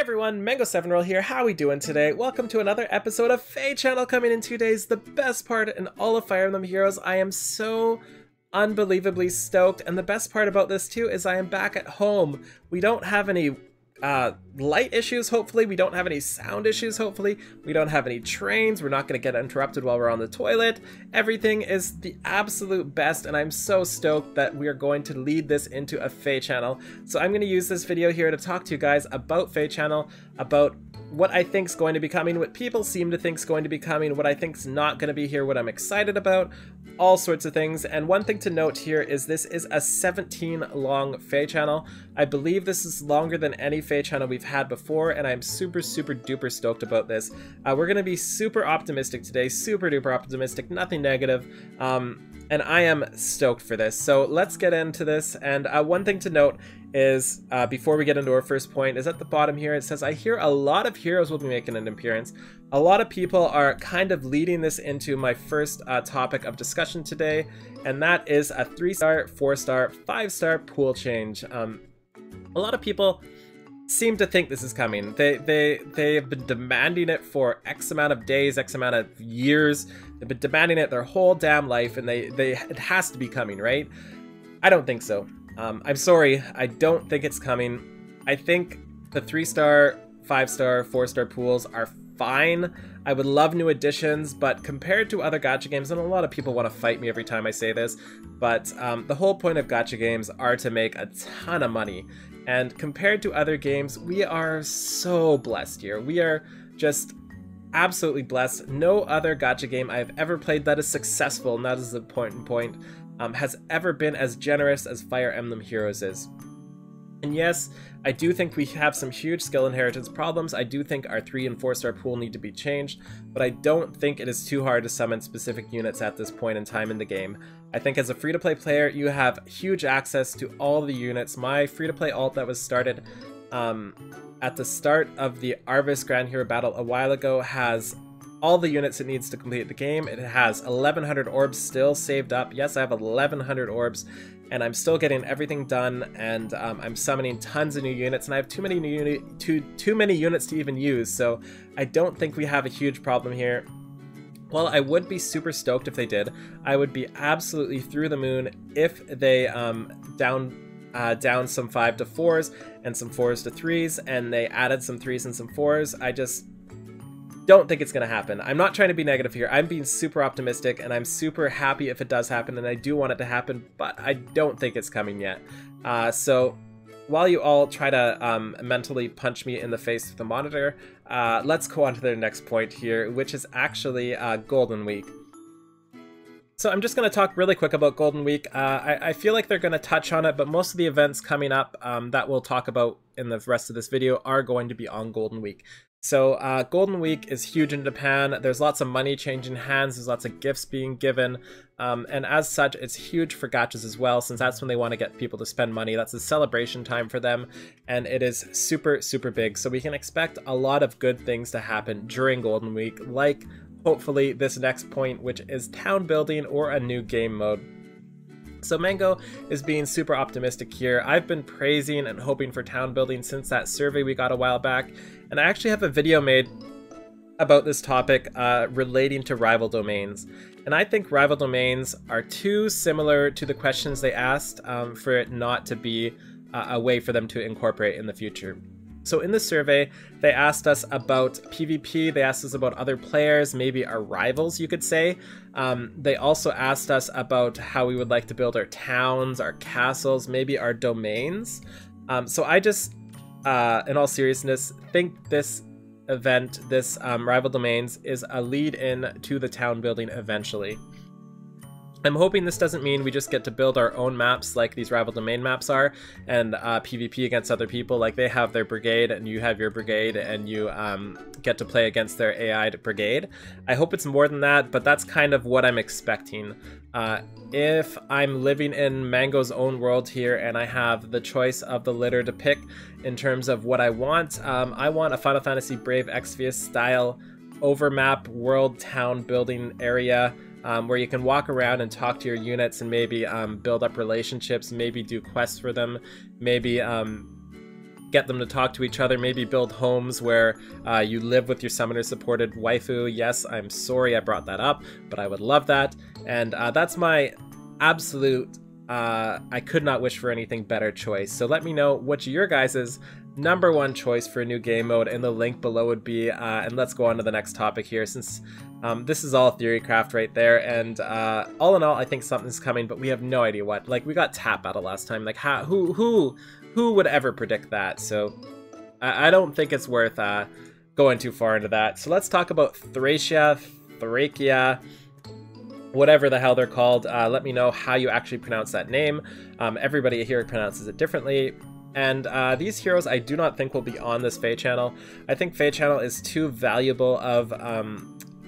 Everyone, Mango7Roll here. How we doing today? Welcome to another episode of FEH channel coming in 2 days. The best part in all of Fire Emblem Heroes. I am so unbelievably stoked, and the best part about this too is I am back at home. We don't have any light issues, hopefully. We don't have any sound issues, hopefully. We don't have any trains. We're not going to get interrupted while we're on the toilet. Everything is the absolute best, and I'm so stoked that we are going to lead this into a FEH channel. So I'm going to use this video here to talk to you guys about FEH channel, about what I think is going to be coming, what people seem to think is going to be coming, what I think is not going to be here, what I'm excited about, all sorts of things. And one thing to note here is this is a 17 long FEH channel. I believe this is longer than any FEH channel we've had before, and I'm super duper stoked about this. We're going to be super optimistic today, super duper optimistic, nothing negative, and I am stoked for this. So let's get into this. And one thing to note is, before we get into our first point, is at the bottom here it says, I hear a lot of heroes will be making an appearance. A lot of people are kind of leading this into my first topic of discussion today, and that is a 3-star, 4-star, 5-star pool change. A lot of people seem to think this is coming. They have been demanding it for X amount of days, X amount of years. They've been demanding it their whole damn life, and it has to be coming, right? I don't think so. I'm sorry, I don't think it's coming. I think the 3-star, 5-star, 4-star pools are fine. I would love new additions, but compared to other gacha games, and a lot of people want to fight me every time I say this, but the whole point of gacha games are to make a ton of money. And compared to other games, we are so blessed here. We are just absolutely blessed. No other gacha game I've ever played that is successful, and that is the point, has ever been as generous as Fire Emblem Heroes is. And yes, I do think we have some huge skill inheritance problems. I do think our 3- and 4-star pool need to be changed, but I don't think it is too hard to summon specific units at this point in time in the game. I think as a free-to-play player, you have huge access to all the units. My free-to-play alt that was started at the start of the Arvis Grand Hero Battle a while ago has all the units it needs to complete the game. It has 1100 orbs still saved up. Yes, I have 1100 orbs, and I'm still getting everything done, and I'm summoning tons of new units, and I have too many units to even use, so I don't think we have a huge problem here. While I would be super stoked if they did, I would be absolutely through the moon if they down some 5 to 4s and some 4s to 3s, and they added some 3s and some 4s. I just don't think it's going to happen. I'm not trying to be negative here. I'm being super optimistic, and I'm super happy if it does happen, and I do want it to happen, but I don't think it's coming yet. So while you all try to mentally punch me in the face with the monitor, let's go on to the next point here, which is actually Golden Week. So I'm just going to talk really quick about Golden Week. I feel like they're going to touch on it, but most of the events coming up that we'll talk about in the rest of this video are going to be on Golden Week. So Golden Week is huge in Japan. There's lots of money changing hands, there's lots of gifts being given, and as such it's huge for gachas as well, since that's when they want to get people to spend money. That's a celebration time for them, and it is super big. So we can expect a lot of good things to happen during Golden Week, like hopefully this next point, which is town building or a new game mode. So Mango is being super optimistic here. I've been praising and hoping for town building since that survey we got a while back, and I actually have a video made about this topic relating to rival domains. And I think rival domains are too similar to the questions they asked for it not to be a way for them to incorporate in the future. So in the survey, they asked us about PvP, they asked us about other players, maybe our rivals, you could say. They also asked us about how we would like to build our towns, our castles, maybe our domains. So I just, in all seriousness, think this event, this rival domains, is a lead-in to the town building eventually. I'm hoping this doesn't mean we just get to build our own maps like these rival domain maps are, and PvP against other people, like they have their brigade and you have your brigade, and you get to play against their AI brigade. I hope it's more than that, but that's kind of what I'm expecting. If I'm living in Mango's own world here and I have the choice of the litter to pick in terms of what I want a Final Fantasy Brave Exvius style overmap world town building area, where you can walk around and talk to your units and maybe build up relationships, maybe do quests for them, maybe get them to talk to each other, maybe build homes where you live with your summoner-supported waifu. Yes, I'm sorry I brought that up, but I would love that. And that's my absolute, I could not wish for anything better choice. So let me know what's your guys' #1 choice for a new game mode, and the link below would be, and let's go on to the next topic here, since this is all theorycraft right there, and all in all, I think something's coming, but we have no idea what. Like, we got tap battle last time, like, who would ever predict that? So I don't think it's worth going too far into that. So let's talk about Thracia, whatever the hell they're called. Let me know how you actually pronounce that name. Everybody here pronounces it differently. And these heroes I do not think will be on this FEH channel. I think FEH channel is too valuable of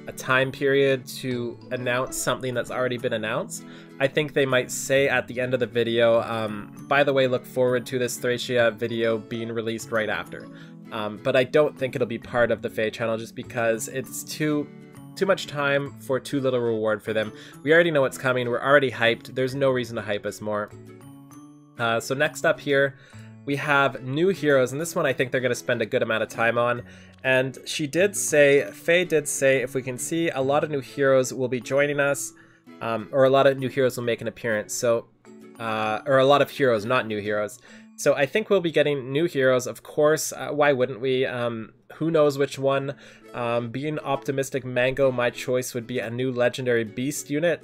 a time period to announce something that's already been announced. I think they might say at the end of the video, by the way, look forward to this Thracia video being released right after. But I don't think it'll be part of the FEH channel just because it's too much time for too little reward for them. We already know what's coming, we're already hyped, there's no reason to hype us more. So next up here, we have new heroes, and this one I think they're going to spend a good amount of time on. And she did say, Faye did say, if we can see, a lot of new heroes will be joining us, or a lot of new heroes will make an appearance. So, or a lot of heroes, not new heroes. So I think we'll be getting new heroes, of course. Why wouldn't we? Who knows which one? Being optimistic, Mango, my choice would be a new legendary beast unit.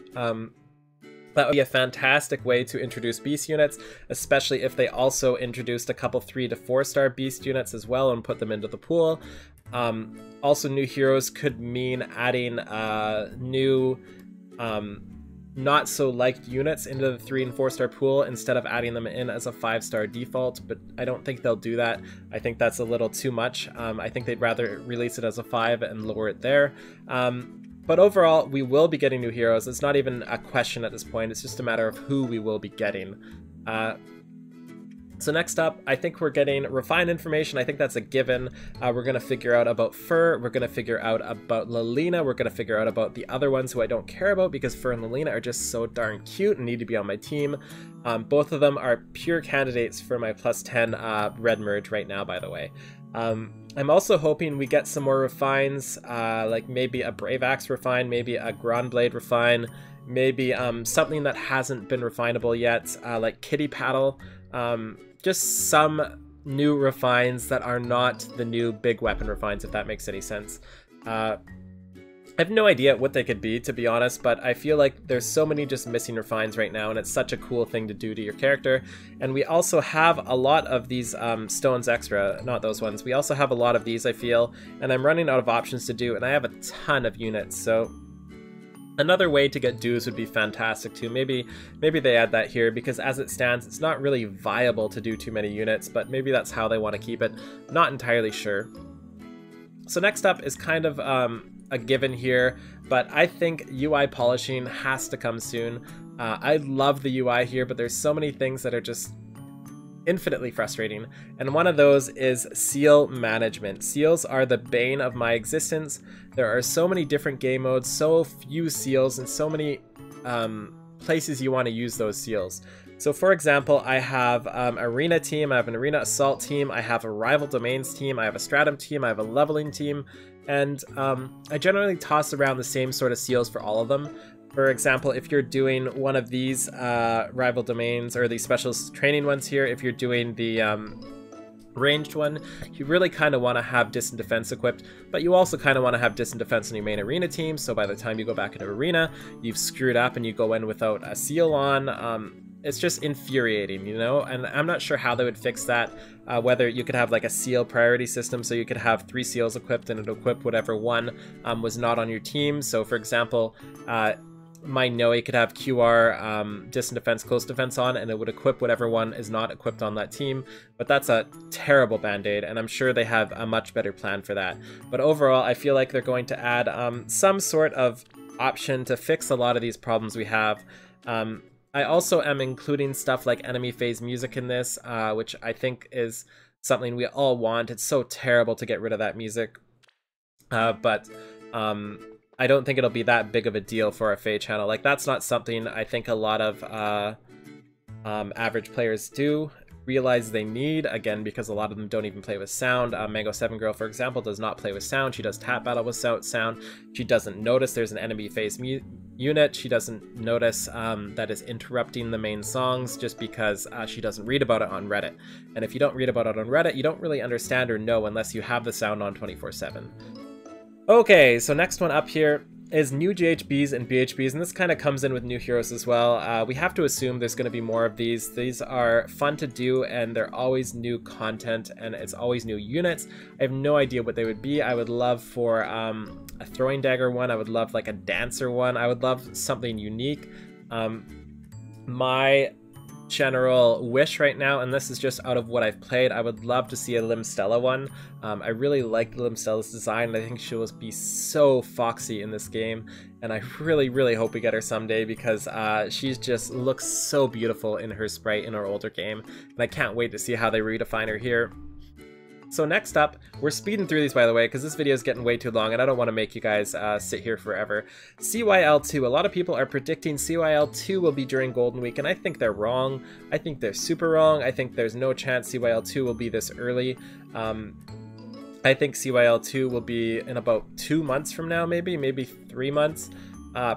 That would be a fantastic way to introduce beast units, especially if they also introduced a couple 3 to 4-star beast units as well and put them into the pool. Also, new heroes could mean adding new not so liked units into the 3 and 4-star pool instead of adding them in as a 5-star default, but I don't think they'll do that. I think that's a little too much. I think they'd rather release it as a 5 and lower it there. But overall, we will be getting new heroes. It's not even a question at this point. It's just a matter of who we will be getting. So next up, I think we're getting refined information. I think that's a given. We're going to figure out about Fur. We're going to figure out about Lilina. We're going to figure out about the other ones who I don't care about because Fur and Lilina are just so darn cute and need to be on my team. Both of them are pure candidates for my +10 red merge right now, by the way. I'm also hoping we get some more refines, like maybe a Brave Axe refine, maybe a Grandblade refine, maybe something that hasn't been refinable yet, like Kitty Paddle. Just some new refines that are not the new big weapon refines, if that makes any sense. I have no idea what they could be, to be honest, but I feel like there's so many just missing refines right now, and it's such a cool thing to do to your character. And we also have a lot of these stones extra, not those ones. We also have a lot of these, I feel, and I'm running out of options to do, and I have a ton of units, so another way to get dues would be fantastic too. Maybe they add that here, because as it stands, it's not really viable to do too many units, but maybe that's how they want to keep it. Not entirely sure. So next up is kind of a given here, but I think UI polishing has to come soon. I love the UI here, but there's so many things that are just infinitely frustrating, and one of those is seal management. Seals are the bane of my existence. There are so many different game modes, so few seals, and so many places you want to use those seals. So for example, I have arena team, I have an arena assault team, I have a rival domains team, I have a stratum team, I have a leveling team, and I generally toss around the same sort of seals for all of them. For example, if you're doing one of these rival domains, or these special training ones here, if you're doing the ranged one, you really kind of want to have distant defense equipped, but you also kind of want to have distant defense in your main arena team, so by the time you go back into arena, you've screwed up and you go in without a seal on. It's just infuriating, you know, and I'm not sure how they would fix that, whether you could have like a seal priority system, so you could have 3 seals equipped and it'll equip whatever one was not on your team. So for example, my Noe could have QR, distant defense, close defense on, and it would equip whatever one is not equipped on that team. But that's a terrible band-aid, and I'm sure they have a much better plan for that. But overall, I feel like they're going to add some sort of option to fix a lot of these problems we have. I also am including stuff like enemy phase music in this, which I think is something we all want. It's so terrible to get rid of that music. But I don't think it'll be that big of a deal for our FEH channel. Like, that's not something I think a lot of average players do. realize they need, again, because a lot of them don't even play with sound. Mango 7 Girl, for example, does not play with sound. She does tap battle without sound. She doesn't notice there's an enemy face unit. She doesn't notice that is interrupting the main songs just because she doesn't read about it on Reddit. And if you don't read about it on Reddit, you don't really understand or know unless you have the sound on 24/7. Okay, so next one up here is new GHBs and BHBs, and this kind of comes in with new heroes as well. We have to assume there's going to be more of these. These are fun to do, and they're always new content, and it's always new units. I have no idea what they would be. I would love for a throwing dagger one. I would love like a dancer one. I would love something unique. My general wish right now, and this is just out of what I've played, I would love to see a Limstella one. I really like Limstella's design, and I think she'll be so foxy in this game, and I really hope we get her someday because she just looks so beautiful in her sprite in our older game, and I can't wait to see how they redefine her here. So next up, we're speeding through these, by the way, because this video is getting way too long and I don't want to make you guys sit here forever. CYL2. A lot of people are predicting CYL2 will be during Golden Week, and I think they're wrong. I think they're super wrong. I think there's no chance CYL2 will be this early. I think CYL2 will be in about 2 months from now, maybe 3 months.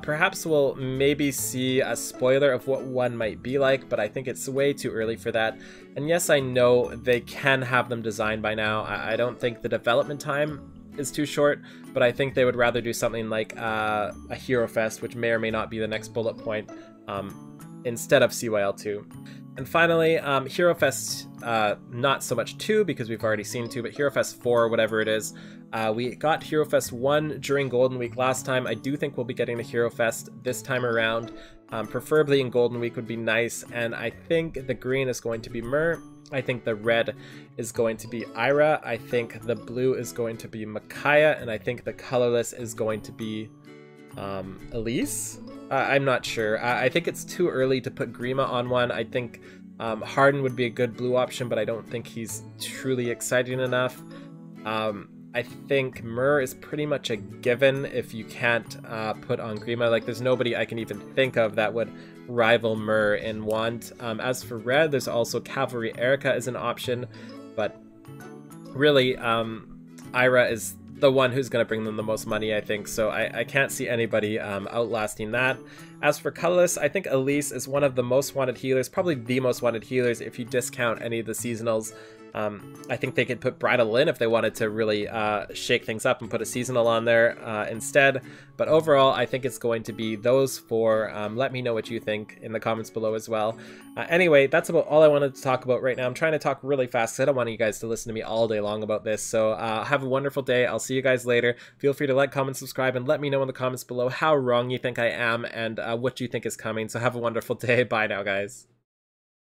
Perhaps we'll maybe see a spoiler of what one might be like, but I think it's way too early for that. And yes, I know they can have them designed by now. I don't think the development time is too short, but I think they would rather do something like a Hero Fest, which may or may not be the next bullet point, instead of CYL2. And finally, Hero Fest, not so much 2 because we've already seen 2, but Hero Fest 4, whatever it is. We got Hero Fest 1 during Golden Week last time. I do think we'll be getting a Hero Fest this time around. Preferably in Golden Week would be nice, and I think the green is going to be Myrrh. I think the red is going to be Ira. I think the blue is going to be Micaiah, and I think the colorless is going to be Elise? I'm not sure. I think it's too early to put Grima on one. I think Harden would be a good blue option, but I don't think he's truly exciting enough. I think Myrrh is pretty much a given if you can't put on Grima. Like, there's nobody I can even think of that would rival Myrrh in want. As for red, there's also Cavalry Erica as an option, but really, Ira is the one who's going to bring them the most money, I think, so I can't see anybody outlasting that. As for colorless, I think Elise is one of the most wanted healers, probably the most wanted healers if you discount any of the seasonals. I think they could put Bridal in if they wanted to really shake things up and put a seasonal on there instead. But overall, I think it's going to be those four. Let me know what you think in the comments below as well. Anyway, that's about all I wanted to talk about right now. I'm trying to talk really fast because I don't want you guys to listen to me all day long about this. So have a wonderful day. I'll see you guys later. Feel free to like, comment, subscribe, and let me know in the comments below how wrong you think I am and what you think is coming. So have a wonderful day. Bye now, guys.